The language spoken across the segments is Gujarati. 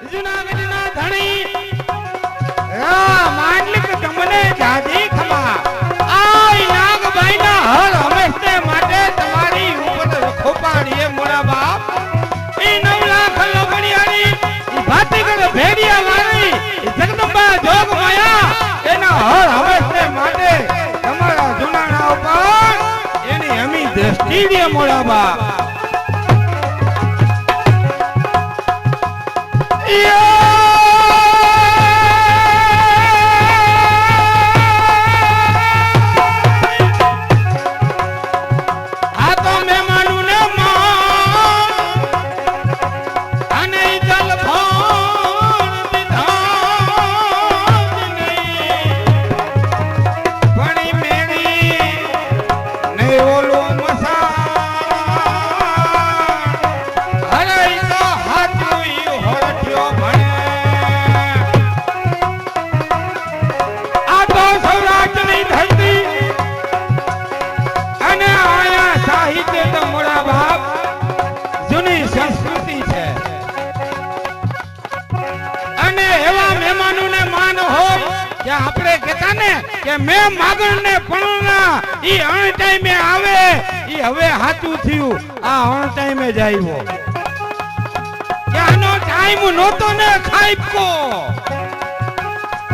જુનાગઢના ધણી માંડલિક તમને જાજી ખમા આઈ નાગબાઈના હર હંમેશને માટે તમારી ઉપર ખોપાડીએ મોરા બાપ ઈ 9 લાખ લગણિયાની ઈ ભાતીગઢ ભેડિયા વાળી ઈ જગદંબા જોગ માયા એના હર હંમેશને માટે તમારા જુનાણા ઉપર એની અમી દ્રષ્ટિ દે મોરા બાપ મેં માગણ ને પણના ઈ અણ ટાઈમે આવે ઈ હવે હાચું થયું આ અણ ટાઈમે જ આવ્યો કે આનો ટાઈમ નહોતો ને ખાઈપકો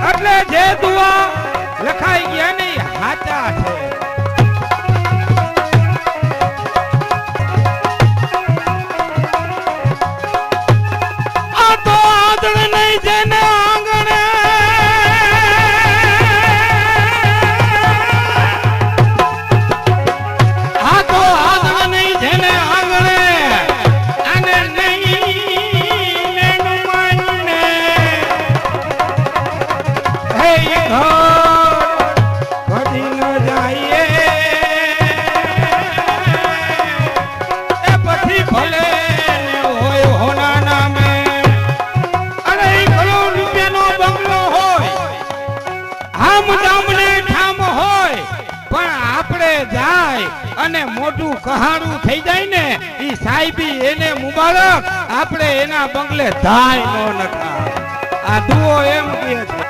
એટલે જે દુઆ લખાઈ ગયા ને હાચા છે આ તો આદળ નહીં જેને આંગણે અને મોટું કહાડું થઈ જાય ને ઈ સાહેબી એને મુબારક આપણે એના બંગલે ધાય નો નખા આ દુઓ એમ કહે છે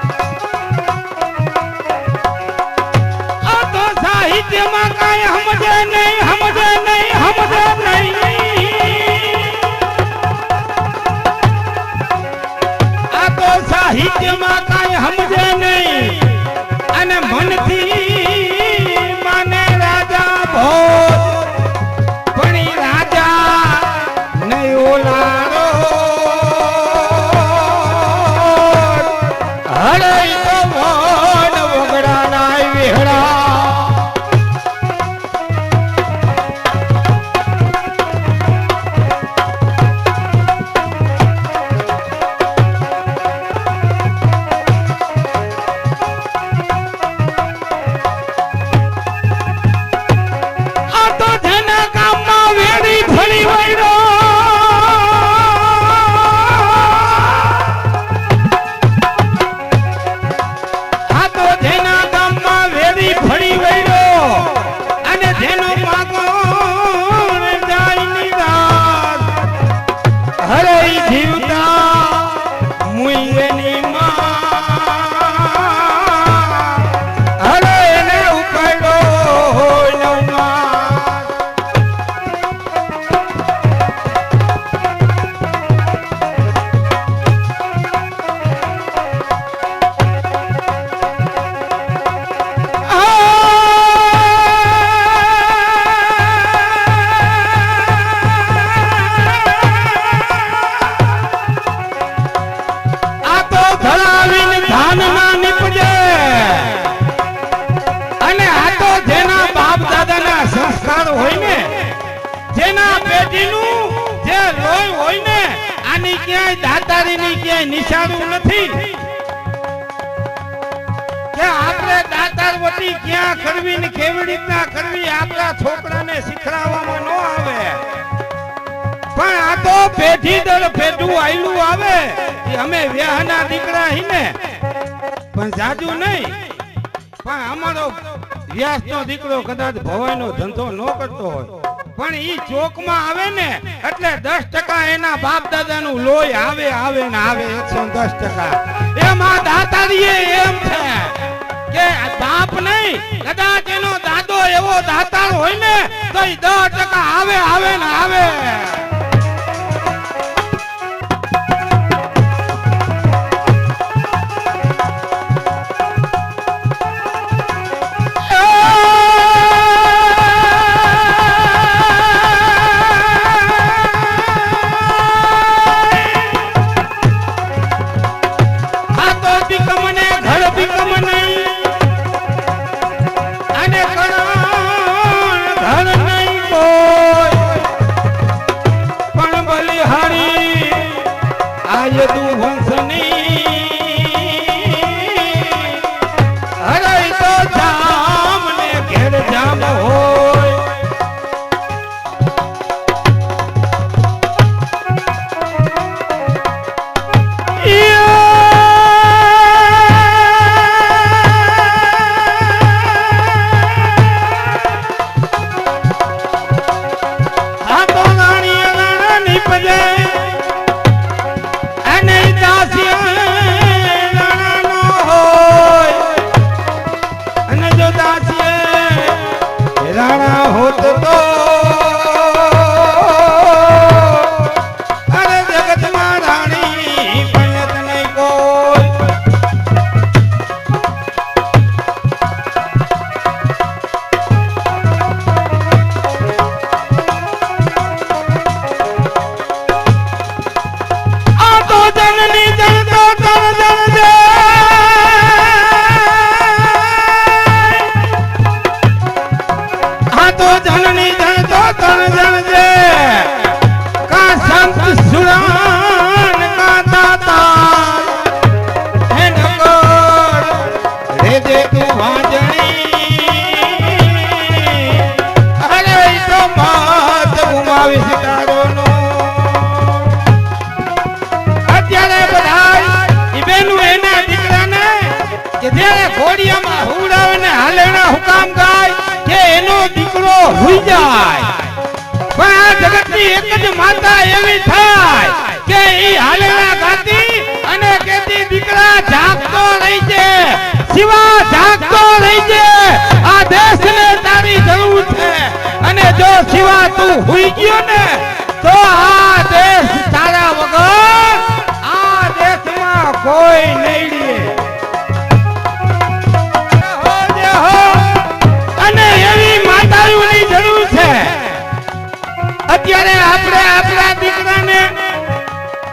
આ તો સાહિત્યમાં કાંઈ સમજે નહીં આ તો સાહિત્યમાં કાંઈ સમજે નહીં અને મનથી પણ રાજા નહીં ઓલારો હરે તો વન વગડા ના વિહડા દાતારીની ક્યાંય નિશાળું નથી કે આપણે દાતારવટી ક્યાં કરવી ને કેવી રીતના કરવી આપણા છોકરાને શીખડાવવામાં ન આવે પણ આ તો પેઢી દર પેઢું આયલું આવે કે અમે વ્યાહના દીકરા હીને પણ જાજુ નહીં પણ અમારો વ્યાસનો દીકરો કદાચ ભવાઈનો ધંધો ન કરતો હોય પણ ઈ ચોકમાં આવે ને એટલે 10% એના બાપ દાદાનું લોહી આવે આવે ને આવે 110%. એમાં દાતારીએ એમ છે કે બાપ નહીં, કદાચ એનો દાદો એવો દાતાર હોય ને તો ઈ 10% આવે આવે ને આવે.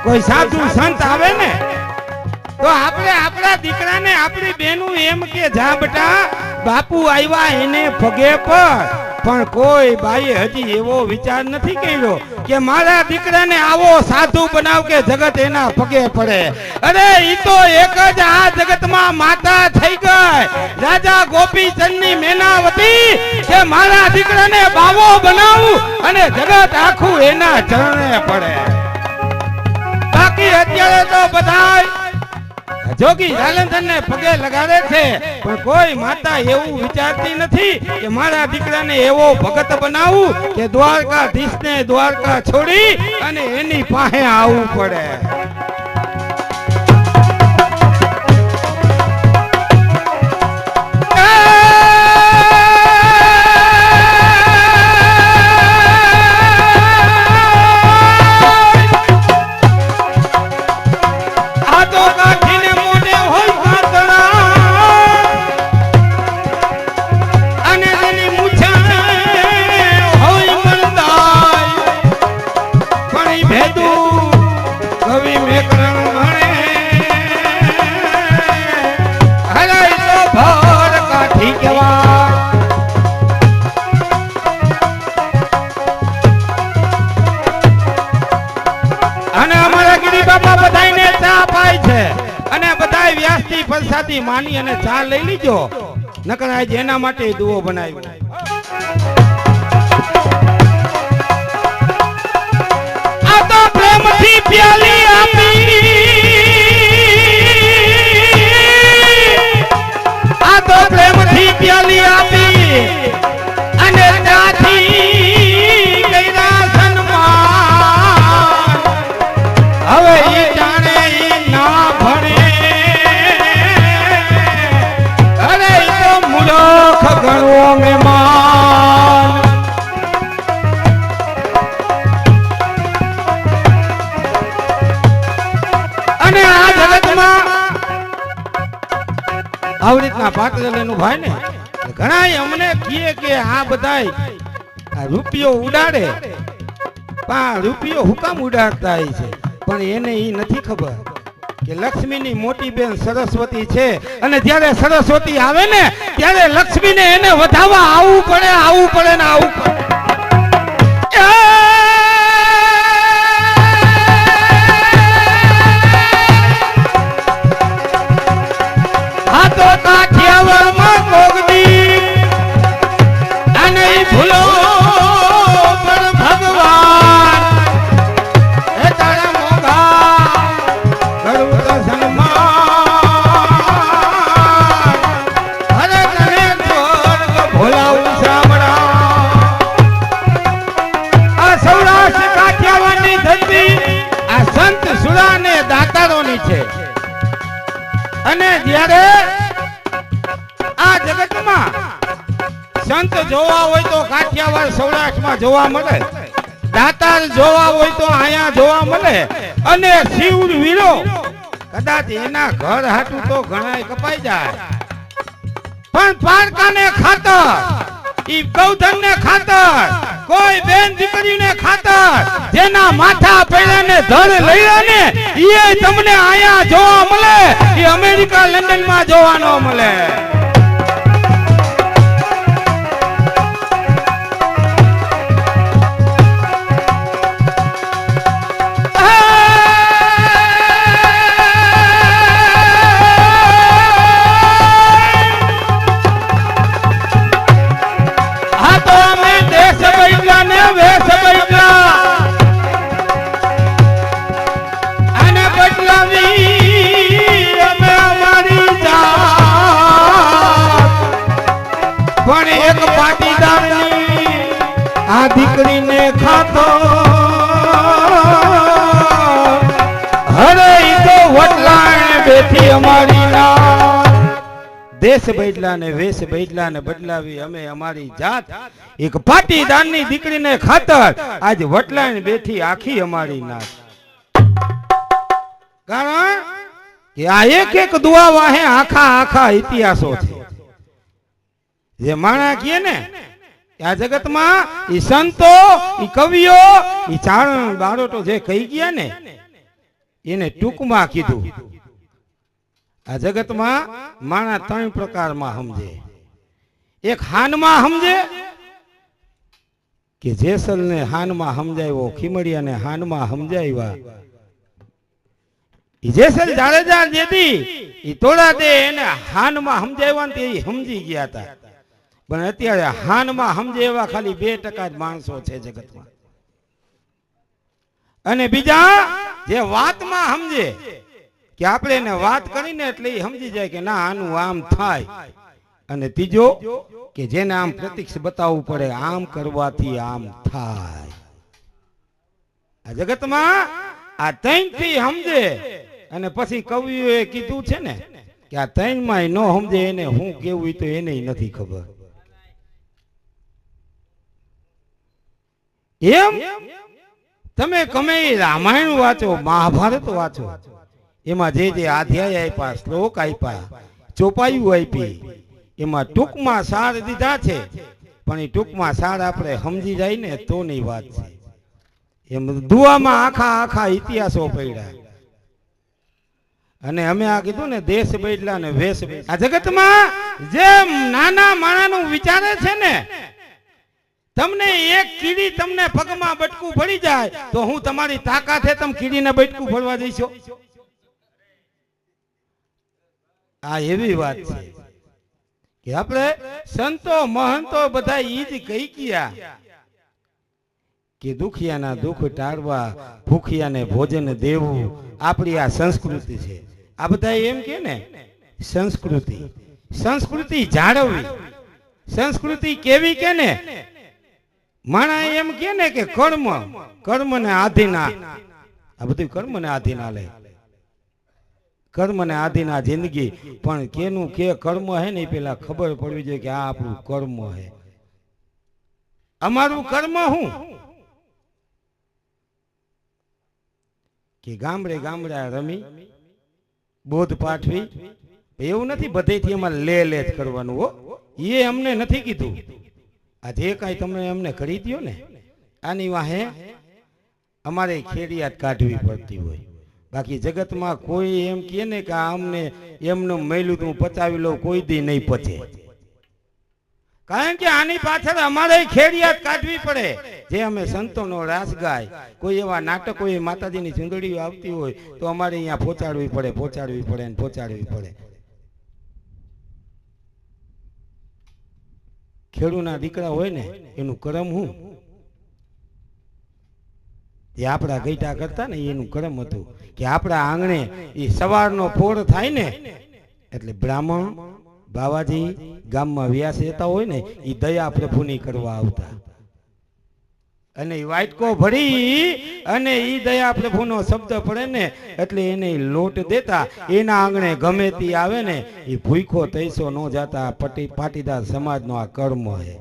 કોઈ સાધુ સંત આવે ને તો આપણે આપણા દીકરાને આપણી બેનું એમ કે જા બેટા બાપુ આવ્યા એને પગે પર, પણ કોઈ બાઈએ હજી એવો વિચાર નથી કર્યો કે મારા દીકરાને આવો સાધુ બનાવ કે જગત એના પગે પડે. અરે ઈ તો એક જ આ જગતમાં માતા થઈ ગઈ રાજા ગોપીચંદની મેનાવતી કે મારા દીકરાને બાવો બનાવું અને જગત આખું એના ચરણે પડે. બાકી અત્યારે તો બધા જોગી જાલંધર ને પગે લગાડે છે, પણ કોઈ માતા એવું વિચારતી નથી કે મારા દીકરાને એવો ભગત બનાવું કે દ્વારકાધીશ ને દ્વારકા છોડી અને એની પાસે આવવું પડે. પ્રસાદી માની અને ચા લઈ લીજો, નકર આજે એના માટે દુઓ બનાવી. આ તો પ્રેમથી પ્યાલી આપી, આ તો પ્રેમથી પ્યાલી આપી અને ત્યાંથી આવી રીતના પાત્ર લઈને ભાઈ ને ઘણા અમને કહે કે આ બધાય આ રૂપિયો ઉડાડે પણ રૂપિયો હુકામ ઉડાડતા છે પણ એને એ નથી ખબર કે લક્ષ્મીની મોટી બેન સરસ્વતી છે અને જ્યારે સરસ્વતી આવે ને ત્યારે લક્ષ્મીને એને વધાવવા આવવું પડે ને આવવું પડે આ તો કાઠિયાવાડમાં કોગદી અને ભૂલો પણ ભગવાન એ તારા મોગા કરું તો સન્માન અરે તને સ્વર્ગ ભોલાવું સાંભળા આ સૌરાષ્ટ્ર કાઠિયાવાડની ધરતી આ સંત સુરા ને દાતારોની છે અને જ્યારે આ જગતમાં સંત જોવા હોય તો કાઠિયાવાડ સૌરાષ્ટ્રમાં જોવા મળે, દાતાર જોવા હોય તો અહીંયા જોવા મળે અને શિવ વીરો કદાચ એના ઘર હાટું તો ઘણાય કપાઈ જાય પણ પારકાને ખાતર ઈ ગૌધનને ખાતર કોઈ બેન દીકરીને ખાતર જેના માથા પેડાને ધર લઈ ને ઈ તમને અહીંયા જોવા મળે ઈ અમેરિકા લંડનમાં જોવા ન મળે આ દીકરીને ખાતો હરે ઈ તો વટલાણે બેઠી અમારી ના દેશ બદલા ને વેશ બદલા ને બદલાવી અમે અમારી જાત એક પાટીદારની દીકરીને ખાતર આજ વટલાણે બેઠી આખી અમારી નાત કારણ કે આ એક દુઆ વાહે આખા ઇતિહાસો છે જે માણા કહે ને આ જગતમાં ઈ સંતો ઈ કવિઓ ઈ ચારણ બારોટો જે કહી ગયા ને એને ટૂંકમાં કીધું આ જગતમાં માણા ત્રણ પ્રકારમાં સમજે એક હાનમાં સમજે કે જેસલ ને હાનમાં સમજાવ્યો ખીમડિયાને હાનમાં સમજાવ્યા ઈ જેસલ જાડેજા જેદી ઈ તોડા દે એને હાનમાં સમજાવ્યા ને તે સમજી ગયા હતા પણ અત્યારે હાનમાં સમજે એવા ખાલી 2% જ માણસો છે જગતમાં અને બીજા જે વાતમાં સમજે કે આપણે એને વાત કરીને એટલે એ સમજી જાય કે ના આનું આમ થાય અને ત્રીજો કે જેને આમ પ્રત્યક્ષ બતાવવું પડે આમ કરવાથી આમ થાય આ જગતમાં આ ત્રણથી સમજે અને પછી કવિઓએ કીધું છે ને કે આ ત્રણમાં ન સમજે એને હું કેવું તો એને નથી ખબર એમ તમે ગમે રામાયણ વાંચો મહાભારત વાંચો એમાં જે અધ્યાય આપ્યા શ્લોક આપ્યા ચોપાયું આપી એમાં ટૂંકમાં સાર દીધા છે પણ એ ટૂંકમાં સાર આપણે સમજી જાય ને તો ની વાત છે એમ દુઆમાં આખા ઇતિહાસો પડ્યા અને અમે આ કીધું ને દેશ બદલા ને વેશ આ જગતમાં જે નાના માણાનું વિચારે છે ને તમને એક કીડી તમને પગમાં બટકું ભરી જાય તો હું તમારી તાકાત છે તમે કીડીને બટકું ભરવા દઈશો આ એવી વાત છે કે આપણે સંતો મહંતો બધા ઈ જ કહી ગયા કે દુખિયાના દુઃખ ટાળવા ભૂખિયાને ભોજન દેવું આપણી આ સંસ્કૃતિ છે આ બધા એમ કે ને સંસ્કૃતિ જાળવવી સંસ્કૃતિ કેવી કે ને માણા એમ કે ને કે કર્મ ને આધીન આ બધું કર્મ ને આધીન આલે કર્મ ને આધીન આ જિંદગી પણ કેનું કે કર્મ હે ને પેલા ખબર પડવી જોઈએ કે આ આપણું કર્મ હે અમારું કર્મ હું કે ગામડે રમી બોધ પાઠવી એવું નથી બધેથી અમારે લે જ કરવાનું હો, એ અમને નથી કીધું. આ જે કાંઈ તમે અમને કરી દો ને આની વાહે અમારે ખેડિયાત કાઢવી પડતી હોય. બાકી જગતમાં કોઈ એમ કહે ને કે અમને એમનું મેલું તું પચાવી લઉં, કોઈ દી નહીં પચે. કારણ કે આની પાછળ અમારે ખેડિયાત કાઢવી પડે. જે અમે સંતોનો રાસ ગાય, કોઈ એવા નાટકો માતાજીની ચૂંદડીઓ આવતી હોય તો અમારે અહીંયા પહોંચાડવી પડે. ખેડૂના દીકરા હોય ને એનું કરમ હું, એ આપણા ગઈટા કરતા ને એનું કરમ હતું કે આપણા આંગણે એ સવારનો પોર થાય ને એટલે બ્રાહ્મણ બાવાજી ગામમાં વ્યાસ રહેતા હોય ને એ દયા પ્રભુની કરવા આવતા, અને એ વાટકો ભરી અને એ દયા પ્રભુનો શબ્દ પડે ને એટલે એને લોટ દેતા. એના આંગણે ગમે તે આવે ને એ ભૂખો તૈસો ન જાતા. પાટીદાર સમાજનો આ કર્મ છે.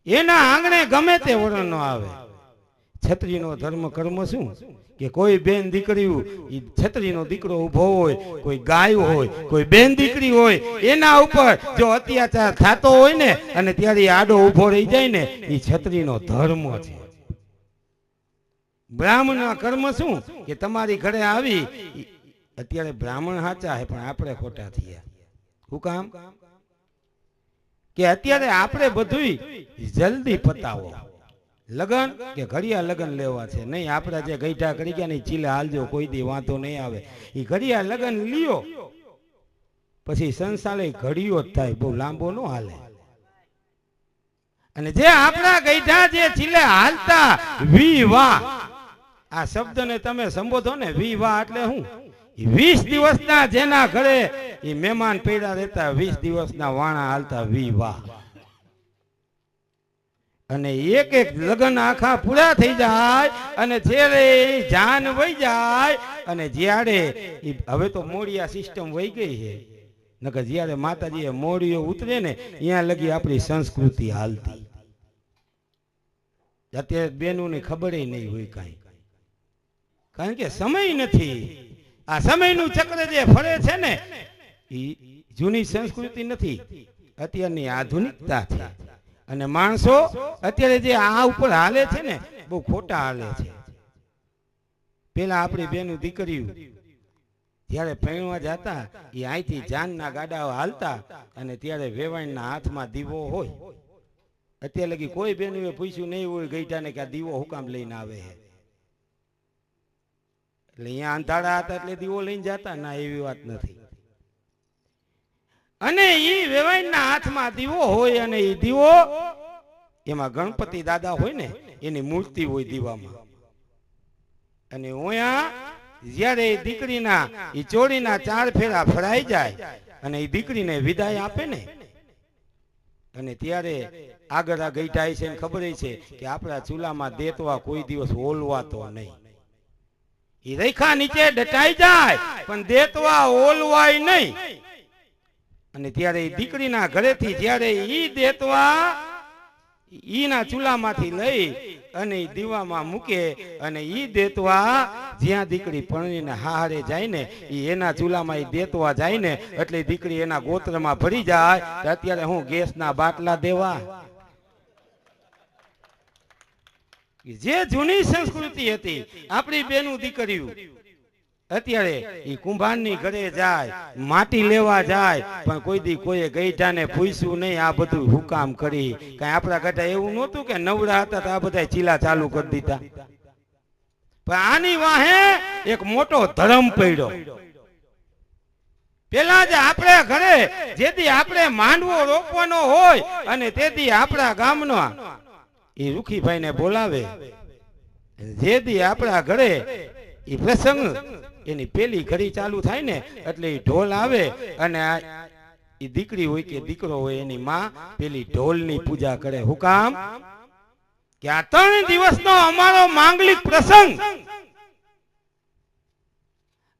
એના આંગણે ગમે તે વરણ ન આવે. છત્રીનો ધર્મ કર્મ શું કે કોઈ બેન દીકરી, છત્રીનો દીકરો ઉભો હોય, કોઈ ગાય હોય, કોઈ બેન દીકરી હોય, એના ઉપર જો અત્યાચાર થતો હોય ને અને ત્યારે આડો ઉભો રહી જાય ને એ છત્રીનો ધર્મ છે. બ્રાહ્મણના કર્મ શું કે તમારી ઘરે આવી, અત્યારે બ્રાહ્મણ સાચા છે પણ આપણે ખોટા થયા. શું કામ કે અત્યારે આપણે બધું જલ્દી પતાવો. લગન કે ઘડિયા લગન લેવા છે નહીં, આપડા જે ગઈઠા કરી ગયા ને ચીલે હાલજો, કોઈ દી વાંધો નહીં આવે. એ ઘડિયા લગન લ્યો પછી સંસારે ઘડિયો જ થાય, બહુ લાંબો ન હાલે. અને જે આપણા ગઈઠા જે ચીલે હાલતા વિવાહ, આ શબ્દને તમે સંબોધો ને વિવાહ એટલે શું? 20 દિવસના જેના ઘરે એ મહેમાન પૈડા રહેતા, 20 દિવસના વાણા હાલતા વિવાહ. અને એક લગ્ન આખા પૂરા થઈ જાય અને જ્યારે જાન વહી જાય અને જ્યારે હવે તો મોડિયા સિસ્ટમ વહી ગઈ છે, નકર જ્યારે માતાજીએ મોડિયો ઉતરે ને ત્યાં લગી આપણી સંસ્કૃતિ હાલતી. અત્યારે બેનોને ખબર નહીં હોય કાંઈ, કારણ કે સમય નથી. આ સમયનું ચક્ર જે ફરે છે ને એ જૂની સંસ્કૃતિ નથી, અત્યારની આધુનિકતા છે. અને માણસો અત્યારે જે આ ઉપર હાલે છે ને બહુ ખોટા હાલે છે. પેલા આપણી બેનું દીકરીઓ જ્યારે પૈણવા જતા એ અહીંથી જાનના ગાડાઓ હાલતા અને ત્યારે વેવાણના હાથમાં દીવો હોય. અત્યારે લગી કોઈ બેનુએ પૂછ્યું નહીં હોય ગઈઠાને કે આ દીવો હુકામ લઈને આવે છે. એટલે અહીંયા અંધારા હતા એટલે દીવો લઈને જતા ના, એવી વાત નથી. અને ઈ વેવાઈના હાથમાં દીવો હોય અને ઈ દીવો એમાં ગણપતિ દાદા હોય ને એની મૂર્તિ હોય દીવામાં. અને ઓયા જ્યારે દીકરીના ઈ ચોળીના 4 ફેરા ફરાઈ જાય અને ઈ દીકરીને વિદાય આપે ને, અને ત્યારે આગળ આ ગઈઠા છે ને ખબર છે કે આપણા ચૂલામાં દેતવા કોઈ દિવસ ઓલવાતો નહીં. ઈ રેખા નીચે ડટાઈ જાય પણ દેતવા ઓલવાય નહીં. અને ત્યારે દીકરીના ઘરેથી જ્યારે ઈ દેતવા ઈના ચૂલામાંથી લઈ અને ઈ દીવામાં મૂકે અને ઈ દેતવા જ્યાં દીકરી પરણીને હારે જાય ને એના ચૂલામાં ઈ દેતવા જાય ને એટલે દીકરી એના ગોત્રમાં ભરી જાય. અત્યારે હું ગેસના બાટલા દેવા, જે જૂની સંસ્કૃતિ હતી આપણી બેનું દીકરીઓ અત્યારે ઈ કુંભારની ઘરે જાય, માટી લેવા જાય, પણ કોઈ દી કોઈએ ગઈઠાને પૂછ્યું નહીં આ બધું હુકામ કરી. કઈ આપણા ગઢા એવું નહોતું કે નવરા હતા તો આ બધા ચીલા ચાલુ કરી દીધા. પણ આની વાહે એક મોટો ધર્મ પડ્યો. પેલા જે આપણે ઘરે જેથી આપણે માંડવો રોપવાનો હોય અને તેથી આપણા ગામનો એ રૂખીભાઈને બોલાવે, જેથી આપણા ઘરે એ પ્રસંગ એની પેલી ઘડી ચાલુ થાય ને એટલે ઢોલ આવે અને એ દીકરી હોય કે દીકરો હોય એની માં પેલી ઢોલની પૂજા કરે. હું કામ કે આ 3 દિવસનો અમારો માંગલિક પ્રસંગ,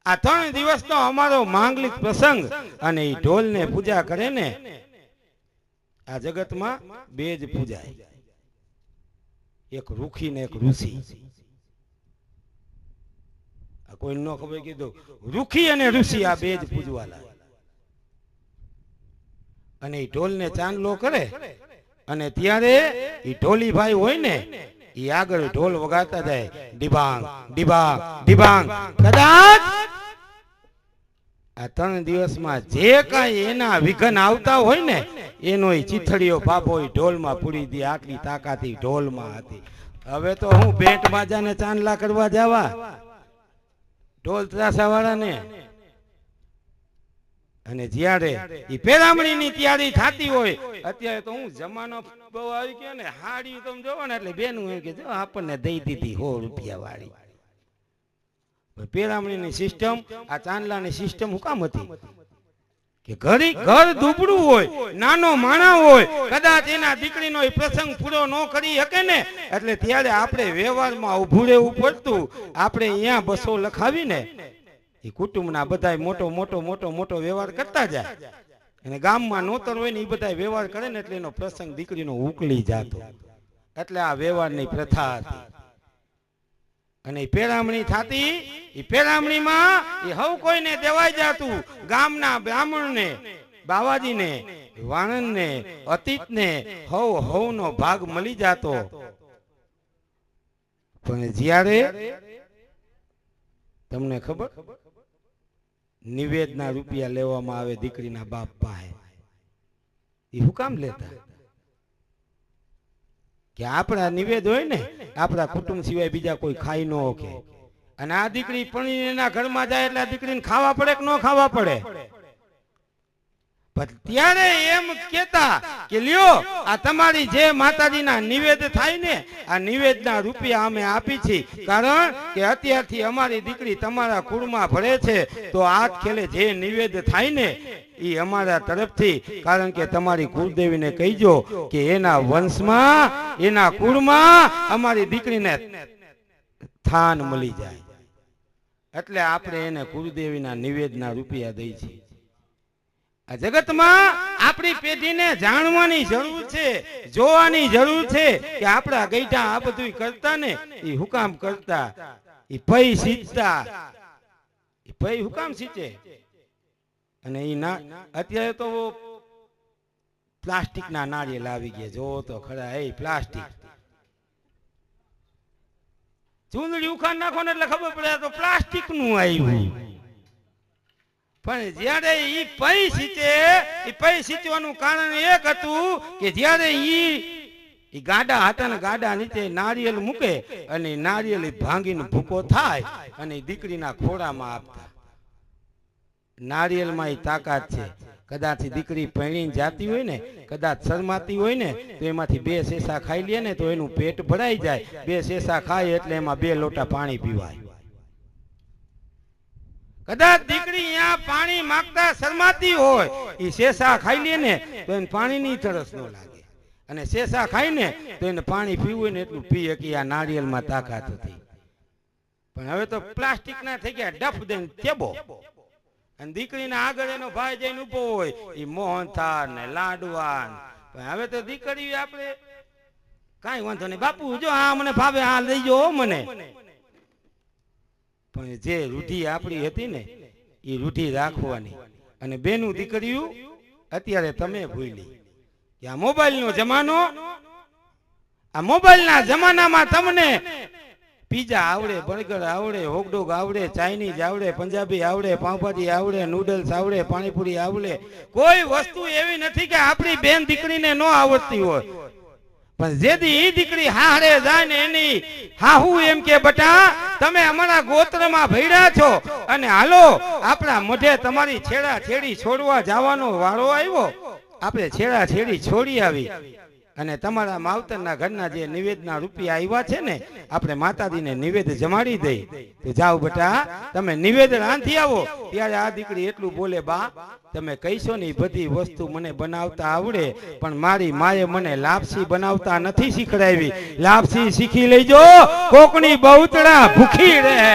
આ 3 દિવસનો અમારો માંગલિક પ્રસંગ અને એ ઢોલને પૂજા કરે ને. આ જગતમાં 2 જ પૂજાય, એક રૂખી ને એક ઋષિ. કોઈ ન ખબર કીધું રૂખી અને ઋષિ આ બે જ પૂજવા લાગે. અને એ ઢોલને ચાંદલો કરે અને ત્યારે એ ઢોલી ભાઈ હોય ને એ આગળ ઢોલ વગાડતા જાય ડિબાંગ ડિબાંગ ડિબાંગ. કદાચ આ 3 દિવસમાં જે કાંઈ એના વિઘન આવતા હોય ને એનો એ ચીથડીઓ બાપો ઢોલમાં પૂરી દે. આટલી તાકાતી ઢોલમાં હતી. હવે તો હું બેન્ટ બાજાને ચાંદલા કરવા જવા ઢોલ ત્રાસા વાળાને. અને જ્યારે એ પેરામણીની તૈયારી થતી હોય અત્યારે તો હું જમાનો બહુ આવી ગયો ને હાડી તમે જોવો ને એટલે બેનું એમ કે જો આપણને દઈ દીધી 100 રૂપિયા વાળી. પેરામણીની સિસ્ટમ આ ચાંદલાની સિસ્ટમ હું કામ હતી કે ઘર દુબળું હોય નાનો માણા હોય કદાચ એના દીકરીનો પ્રસંગ પૂરો ન કરી શકે ને એટલે ત્યારે આપણે વ્યવહારમાં ઊભું રહેવું પડતું. આપણે અહીંયા બસો લખાવીને એ કુટુંબના બધા મોટો વ્યવહાર કરતા જાય અને ગામમાં નોતર હોય ને એ બધા વ્યવહાર કરે ને એટલે એનો પ્રસંગ દીકરીનો ઉકલી જતો. એટલે આ વ્યવહારની પ્રથા હતી. અને પેરામણી થતી એ પેરામણીમાં એ હવ કોઈને દેવાઈ જતું. ગામના બ્રાહ્મણને બાવાજીને વાણંદને અતીતને હવનો ભાગ મળી જતો. પણ જ્યારે તમને ખબર નિવેદના રૂપિયા લેવામાં આવે દીકરીના બાપ પાસે એ હું કામ લેતા કે આપણા નિવેદ હોય ને આપણા કુટુંબ સિવાય બીજા કોઈ ખાઈ ન શકે. અને આ દીકરી પણ એના ઘરમાં જાય એટલે આ દીકરીને ખાવા પડે કે ન ખાવા પડે. પણ ત્યારે એમ કેતા કે લ્યો આ તમારી જે માતાજીના નિવેદ થાય ને આ નિવેદના રૂપિયા અમે આપી છીએ કારણ કે અત્યારથી અમારી દીકરી તમારા કુળમાં ભળે છે તો આ ખેલે જે નિવેદ થાય ને એ અમારા તરફથી. કારણ કે તમારી કુળદેવીને કહીજો કે એના વંશમાં એના કુળમાં અમારી દીકરીને સ્થાન મળી જાય. એટલે આપણે એને કુળદેવીના નિવેદના રૂપિયા દઈ છીએ. આ જગતમાં આપણી પેઢીને જાણવાની જરૂર છે, જોવાની જરૂર છે કે આપણા ગઈઢા આ બધું કરતા ને એ હુકામ કરતા એ પૈ સીચતા એ પૈ હુકામ સીચે. અને એ ના અત્યારે તો પ્લાસ્ટિક ના નારિયેળ આવી ગયા. જો તો ખરા એ પ્લાસ્ટિક ચૂંદડી ઉખાડ નાખો ને એટલે ખબર પડે તો પ્લાસ્ટિક નું આવ્યું. પણ જ્યારે ઈ પૈ સીચે એ પૈ સીચવાનું કારણ એક હતું કે જ્યારે ઈ ગાડા હતા ને ગાડા નીચે નારિયેળ મૂકે અને નારિયેળ ભાંગીને ભૂકો થાય અને દીકરીના ખોળામાં આપતા. નારિયેળમાં એ તાકાત છે. કદાચ દીકરી પૈણીને જાતી હોય ને કદાચ શરમાતી હોય ને તો એમાંથી 2 શેષા ખાઈ લે ને તો એનું પેટ ભરાઈ જાય. 2 શેષા ખાય એટલે એમાં 2 લોટા પાણી પીવાય. કદાચ દીકરી અહીંયા પાણી માંગતા શરમાતી હોય એ શેષા ખાઈ લે ને તો એને પાણીની તરસ ન લાગે. અને શેષા ખાય ને તો એને પાણી પીવું ને એટલું પી કે આ નારિયેળમાં તાકાત હતી. પણ હવે તો પ્લાસ્ટિક ના થઈ ગયા ડફ દઈને તેબો. અને દીકરીના આગળ એનો ભાઈ જઈને ઉભો હોય એ મોહનથાળ ને લાડવા. પણ હવે તો દીકરી આપણે કાંઈ વાંધો નહીં બાપુ જો આ મને ભાવે આ લઈ જાઓ મને. પણ જે રૂઢિ આપણી હતી ને એ રૂઢિ રાખવાની. અને બેનું દીકરીઓ અત્યારે તમે ભૂલી કે આ મોબાઈલનો જમાનો. આ મોબાઈલના જમાનામાં તમને પીઝા આવડે, બર્ગર આવડે, હોટડોગ આવડે, ચાઇનીઝ આવડે, પંજાબી આવડે, પાવભાજી આવડે, નૂડલ્સ આવડે, પાણીપુરી આવડે. કોઈ વસ્તુ એવી નથી કે આપણી બેન દીકરીને ન આવડતી હોય. પણ જેથી ઈ દીકરી હારે જાય ને એની હાહુ એમ કે બટા તમે અમારા ગોત્રમાં ભૈડા છો અને હાલો આપણા મોઢે તમારી છેડા છેડી છોડવા જવાનો વાળો આવ્યો. આપણે છેડા છેડી છોડી આવી અને તમારા માવતરના ઘરના જે નિવેદના રૂપિયા આવ્યા છે ને આપણે માતાજીને નિવેદ જમાડી દઈ. તો જાઓ બેટા તમે નિવેદ રાંધી આવો. ત્યારે આ દીકરી એટલું બોલે બા તમે કહીશો ને એ બધી વસ્તુ મને બનાવતા આવડે પણ મારી માએ મને લાપસી બનાવતા નથી શીખડાવી. લાપસી શીખી લેજો કોકની બહુતડા ભૂખી રહે.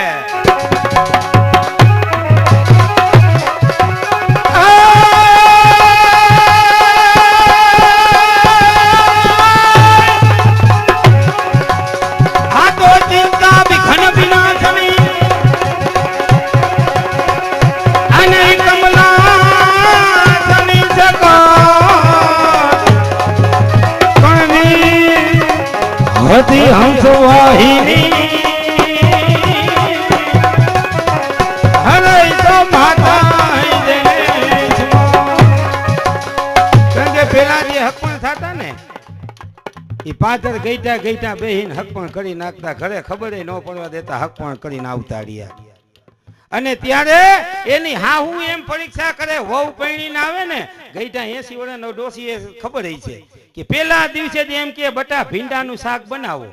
એ પાદર ગઈટા ગઈટા બેહીને હક પણ કરી નાખતા, ઘરે ખબર ન પડવા દેતા હક પણ કરીને આવતા રહ્યા. અને ત્યારે એની હા હું એમ પરીક્ષા કરે, વહુ પૈણીને આવે ને ગઈટા 80 વર્ષનો ડોસી એ ખબર છે કે પેલા દિવસે જ એમ કે બટા ભીંડાનું શાક બનાવો.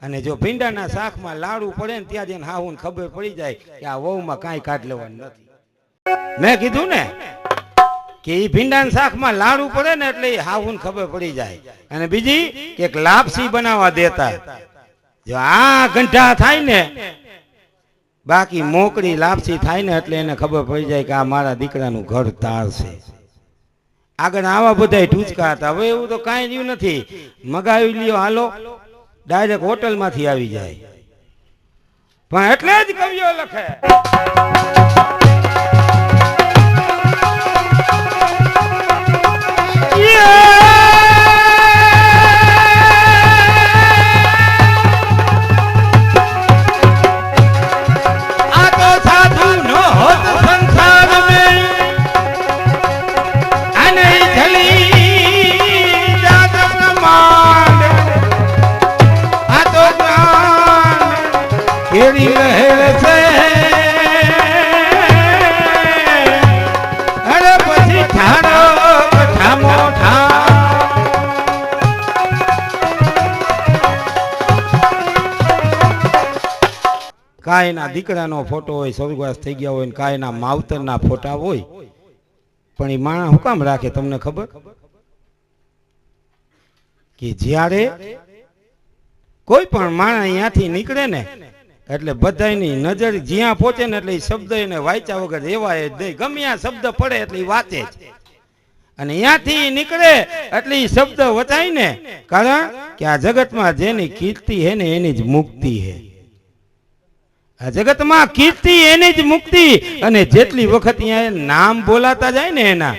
અને જો ભીંડાના શાકમાં લાડુ પડે ને ત્યાં જઈને હા હું ખબર પડી જાય કે આ વહુમાં કાંઈ કાઢ લેવાનું નથી. મેં કીધું ને કે એ ભીંડાના શાકમાં લાડુ પડે ને એટલે હા હું ખબર પડી જાય. અને બીજી એક લાપસી બનાવવા દેતા, જો આ ગંઠા થાય ને બાકી મોકળી લાપસી થાય ને એટલે એને ખબર પડી જાય કે આ મારા દીકરાનું ઘર તારશે. આગળ આવા બધા ટૂચકા હતા. હવે એવું તો કાંઈ રહ્યું નથી. મગાવી લ્યો હાલો, ડાયરેક્ટ હોટલમાંથી આવી જાય. પણ એટલે જ કવિઓ લખે કાયના દીકરાનો ફોટો હોય, સ્વર્ગવાસ થઈ ગયા હોય, કાયના માવતરના ફોટા હોય, પણ એ માણસ શું કામ રાખે તમને ખબર? કે જ્યારે કોઈ પણ માણસ અહીંયાથી નીકળે ને એટલે બધાની નજર જ્યાં પહોંચે ને એટલે એ શબ્દ એને વાંચ્યા વગર રેવાય જ નહીં. ગમે આ શબ્દ પડે એટલે એ વાંચે જ. અને અહીંયાથી નીકળે એટલે એ શબ્દ વચાય ને, કારણ કે આ જગતમાં જેની કીર્તિ હે ને એની જ મુક્તિ હે. આ જગતમાં કીર્તિ એની જ મુક્તિ. અને જેટલી વખત અહીંયા નામ બોલાતા જાય ને એના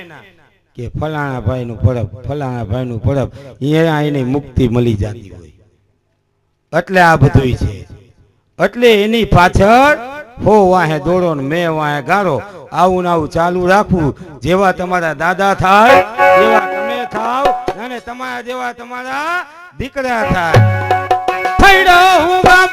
કે ફલાણા ભાઈનું પરબ, ફલાણા ભાઈનું પરબ, અહીંયા એની મુક્તિ મળી જતી હોય. એટલે આ બધું છે. એટલે એની પાછળ હો વાહે દોડો ને મેં વાહે ગારો, આવું ને આવું ચાલુ રાખવું. જેવા તમારા દાદા થાય એવા તમે થાવ, અને તમારા જેવા તમારા દીકરા થાય. થઈડો હું ગામ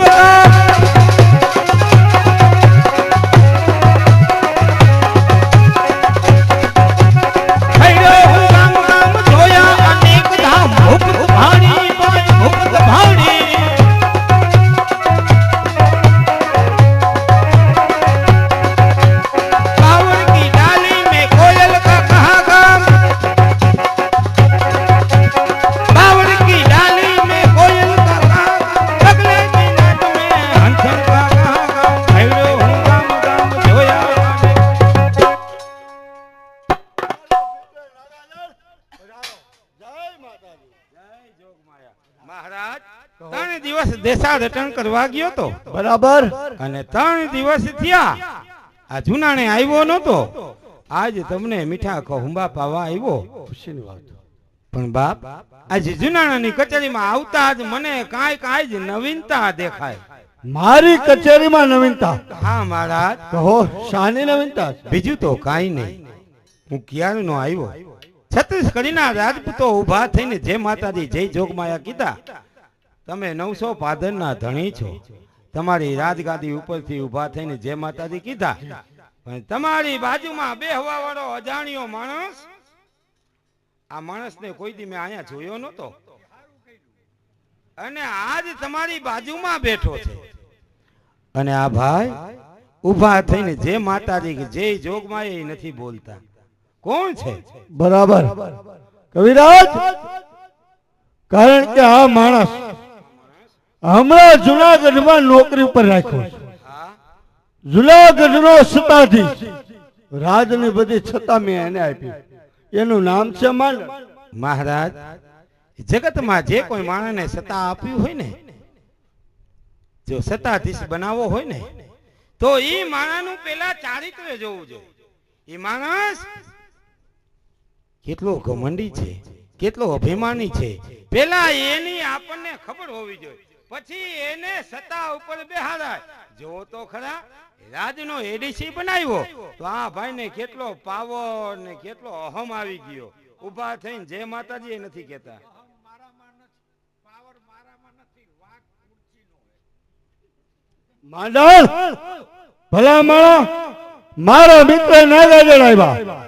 મહારાજ 3 દિવસ દેશાટન કરવા ગયો તો, બરાબર. અને 3 દિવસ થયા આ જુનાણે આવ્યો નતો. આજ તમને મીઠા ખુંબા પાવા આવ્યો, ખુશીની વાત. પણ બાપ આજ જુનાણાની કચેરીમાં આવતા જ મને કાંઈ જ નવીનતા દેખાય. મારી કચેરીમાં નવીનતા? હા મહારાજ. કહો શાની નવીનતા? બીજું તો કાંઈ નહીં. હું ક્યારનો આવ્યો, છત્તીસગઢના રાજપૂતો ઉભા થઈને જય માતાજી જય જોગમાયા કીધા. તમે 900 પાદરના ધણી છો, તમારી રાજગાદી ઉપરથી ઉભા થઈને જય માતાજી કીધા. પણ તમારી બાજુમાં બેહવા વાળો અજાણ્યો માણસ, આ માણસને કોઈ દી મેં અહીંયા જોયો નતો, અને આજ તમારી બાજુમાં બેઠો છે. અને આ ભાઈ ઉભા થઈને જય માતાજી કે જય જોગમાયા નથી બોલતા. કોણ છે? બરાબર કવિરાજ, કારણ કે આ માણસ હમણાં જુનાગઢમાં નોકરી ઉપર રાખ્યો છે. જુનાગઢનો સત્તાધીશ, રાજની બધી છતાં મેં એને આપી. એનું નામ છે માંડલ. મહારાજ, જગતમાં જે કોઈ માણસને સત્તા આપ્યું હોય ને, જો સત્તાધીશ બનાવવો હોય ને, તો એ માણસનું પેલા ચારિત્ર્ય જોવું જોઈએ. એ માણસ કેટલો ઘમંડી છે, કેટલો અભિમાની છે, પેલા એની આપણને ખબર હોવી જોઈએ. પછી એને સત્તા ઉપર બેહાડાય. જો તો ખરા રાજનો એડીસી બનાવ્યો તો આ ભાઈને કેટલો પાવર ને કેટલો અહમ આવી ગયો. ઉભા થઈને જય માતાજી નથી કહેતા. માંડલ ભલા માણા મારા મિત્ર નાગાજળ આવ્યા.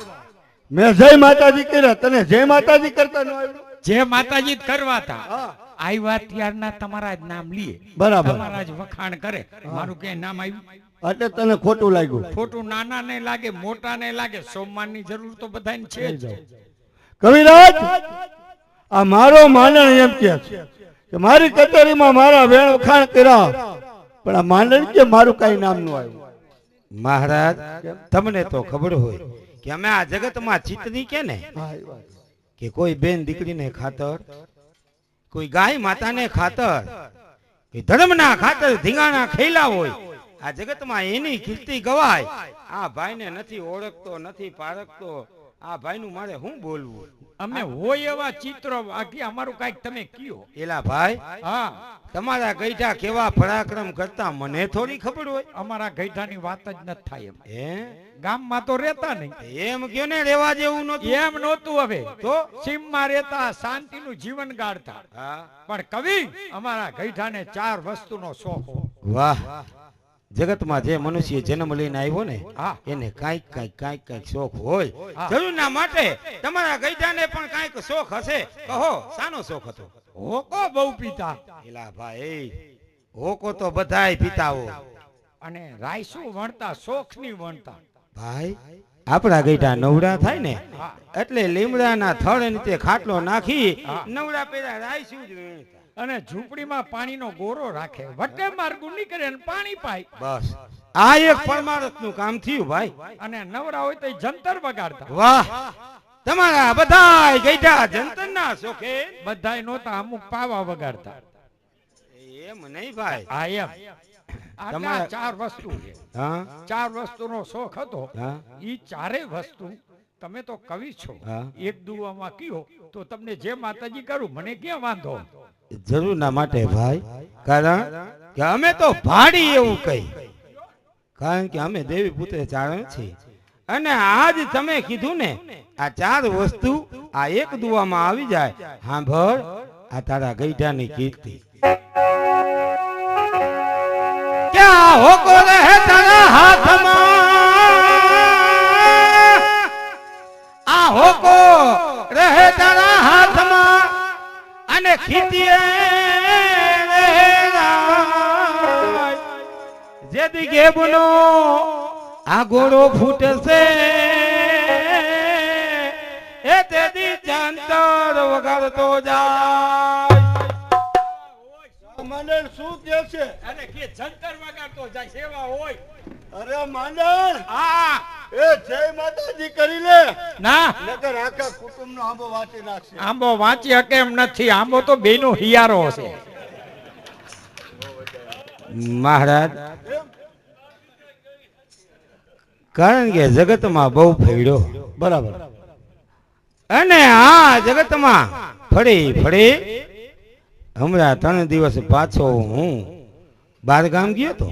મેં જય માતાજી કર્યા, તને જય માતાજી કરતા ન આવડ્યું? જે માતાજી જ કરવા હતા હા, આવ્યા ત્યારના તમારા જ નામ લીએ, બરાબર. તમારા જ વખાણ કરે. મારું ક્યાંય નામ આવ્યું? એટલે તને ખોટું લાગ્યું. ખોટું નાના ને લાગે, મોટા ને લાગે, સોમવારની જરૂર તો બધાને છે જ. કવિરાજ, આ મારો માંડણ એમ કે છે કે મારી કચેરીમાં મારા વેણ વખાણ કર્યા, પણ આ માંડણ કે મારું કઈ નામ નું આવ્યું. મહારાજ તમને તો ખબર હોય કે અમે આ જગતમાં ચિતની કે ને હા, એ વાત. કે કોઈ બેન દીકરીને ખાતર, કોઈ ગાય માતાને ખાતર, કે ધર્મના ખાતર ધીંગાણા ખેલા હોય, આ જગતમાં એની કીર્તિ ગવાય. આ ભાઈને નથી ઓળખતો, નથી પારખતો, આ ભાઈનું મારે શું બોલવું? અમે હોય એવા ચિત્રો, બાકી અમારું કાંઈક તમે કયો. એલા ભાઈ, હા, તમારા ગઈઢા કેવા પરાક્રમ કરતા મને થોડી ખબર હોય? અમારા ગઈઢાની વાત જ નથી થાય એમ. હે, ગામમાં તો રહેતા નહીં, એમ કયો ને રેવા જેવું નતું. એમ નહોતું. હવે તો સીમમાં રહેતા, શાંતિનું જીવન ગાળતા. હા, પણ કવિ અમારા ગઈઢાને 4 વસ્તુનો શોખ હોય. વાહ, જગતમાં જે મનુષ્ય જન્મ લઈને આવ્યો ને હા, એને કાંઈક શોખ હોય. હા. જરૂરના માટે તમારા ગઈઢાને પણ કાંઈક શોખ હશે. કહો, શાનો શોખ હતો? હોકો બહુ પીતા એલા ભાઈ, હોકો તો બધાય પીતાઓ. અને રાયસું વણતા, શોખની વણતા. ભાઈ, આપણા ગઈઢા નવડા થાય ને હા, એટલે લીમડાના થડ નીચે ખાટલો નાખી હા. નવડા પેલા રાયસું જ વીણતા. અને ઝૂંપડીમાં પાણીનો ગોરો રાખે, વટે માર્ગું નીકળે અને પાણી પાય. બસ આ એક પરમારથનું કામ થયું ભાઈ. અને નવરા હોય તો જંતર વગાડતા. વાહ, તમારા બધાય ગઈઢા જંતરના શોખે. બધાય નહોતા, અમુક પાવા વગાડતા. એમ નહીં ભાઈ. હા, એમ. આ તમારા- 4 વસ્તુ છે. હા, 4 વસ્તુનો શોખ હતો. હા, ઈ 4 વસ્તુ તમે તો કવિ છો, હા. એક દુવામાં કયો તો તમને જે માતાજી કરું, મને ક્યાં વાંધો. જરૂરના માટે ભાઈ, કારણ કે અમે તો ભાડી એવું કહી, કારણ કે અમે દેવી પુત્ર ચારણ છીએ. અને આજ તમે કીધું ને આ 4 વસ્તુ આ એક દુવામાં આવી જાય. સાંભળ આ તારા ગઈઢાની કીર્તિ. ક્યાં હોકો રહે તારા હાથમાં, આ હોકો રહે તારા હાથમાં, અને ખીતીએ જેદી ગેબનો આ ગોળો ફૂટશે એ તેદી જંતર વગાડતો જાય. માંડણ શું કે છે? અને કે જંતર વગાડતો જાય, સેવા હોય. અરે માંડણ, હા, એ જય માતાજી કરી લે, ના, નકર આખા કુટુંબનો આંબો વાંચી નાખશે. આંબો વાંચી શકે એમ નથી. આંબો તો બેનો હિયારો હશે. મહારાજ, કારણ કે જગતમાં બહુ ફેડ્યો, બરાબર. અને આ જગતમાં ફરી ફરી હમણાં 3 દિવસ પાછો હું બાર ગામ ગયો તો,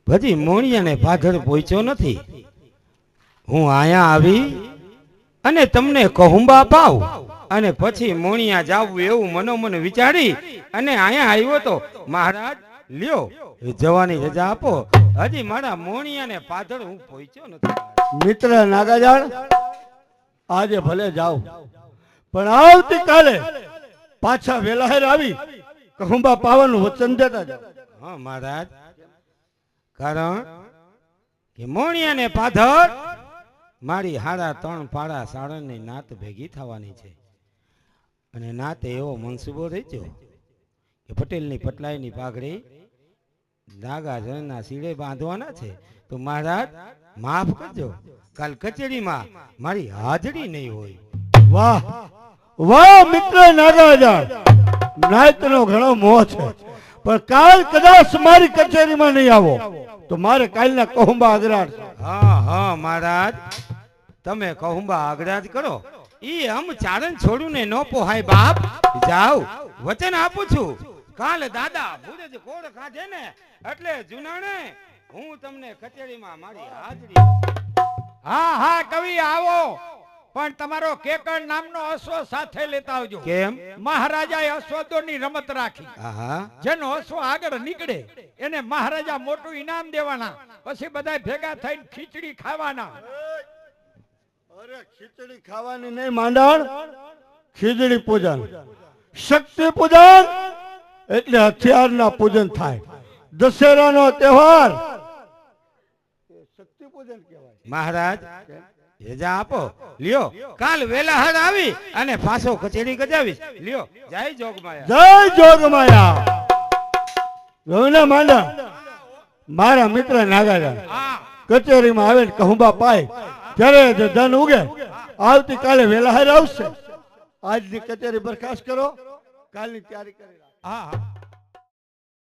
પછી મોણિયાને પાછળ પહોંચ્યો નથી. હું આયા આવી અને તમને કહુંબા પાવ અને પછી મોણિયા જાવું એવું મનોમન વિચારી અને આયા આવ્યો તો. મહારાજ લ્યો જવાની રજા આપો, હજી મારા મોણિયાને પાછળ હું પહોંચ્યો નથી. મિત્ર નાગાજાળ, આજે ભલે જાઓ, પણ આવતીકાલે પાછા વેલાહેર આવી કહુંબા પાવાનું વચન દેતા જાઓ. હા મહારાજ, કારણ કે મોણિયાને પાછળ મારી 3.5 પાડા સાળણની નાત ભેગી થવાની છે. અને નાતે એવો મનસુબો રચ્યો કે પટેલની પટલાઈની પાઘડી નાગાજળના શીળે બાંધવાના છે. તો મહારાજ માફ કરજો, કાલ કચેરીમાં મારી હાજરી નહીં હોય. વાહ વાહ મિત્ર નાગાજાળ, નાયકનો ઘણો મોહ છે, પણ કાલ કદાચ મારી કચેરીમાં નહીં આવો તો મારે કાલના કહુંબા અગરાડ છે. હા મહારાજ, તમે કહુંબા આગળ જ કરો. ઈ આમ ચારણ છોડું ને ન પોહાય બાપ. જાઓ, વચન આપું છું, કાલ દાદા ભૂરે જ કોડ ખાધે ને એટલે જુનાણે હું તમને કચેરીમાં મારી હાજરી. હા, હા, કવિ આવો. પણ તમારો કેકર નામનો અશ્વ સાથે લેતા આવજો. કેમ? મહારાજાએ અશ્વદોડની રમત રાખી. આહા જેનો અશ્વ આગળ નીકળે એને મહારાજા મોટું ઇનામ દેવાના. પછી બધા ભેગા થઈને ખીચડી ખાવાના. અરે ખીચડી ખાવાની નહીં માંડણ, ખીચડી પૂજન, શક્તિ પૂજન એટલે હથિયારના પૂજન થાય. દશેરાનો તહેવાર શક્તિ પૂજન કહેવાય. મહારાજ રજા આપો. લ્યો કાલ વેલા હાર આવી અને પાછો કચેરી ગજાવીશ. લ્યો જય જોગમાયા. જય જોગમાયા. જોને માંડણ, મારા મિત્ર નાગાજા હા કચેરીમાં આવે ને કહુંબા પાય ત્યારે જ ધન ઉગે. આવતીકાલે વેલા હાર આવશે. આજની કચેરી બરખાસ્ત કરો, કાલની તૈયારી કરી. હા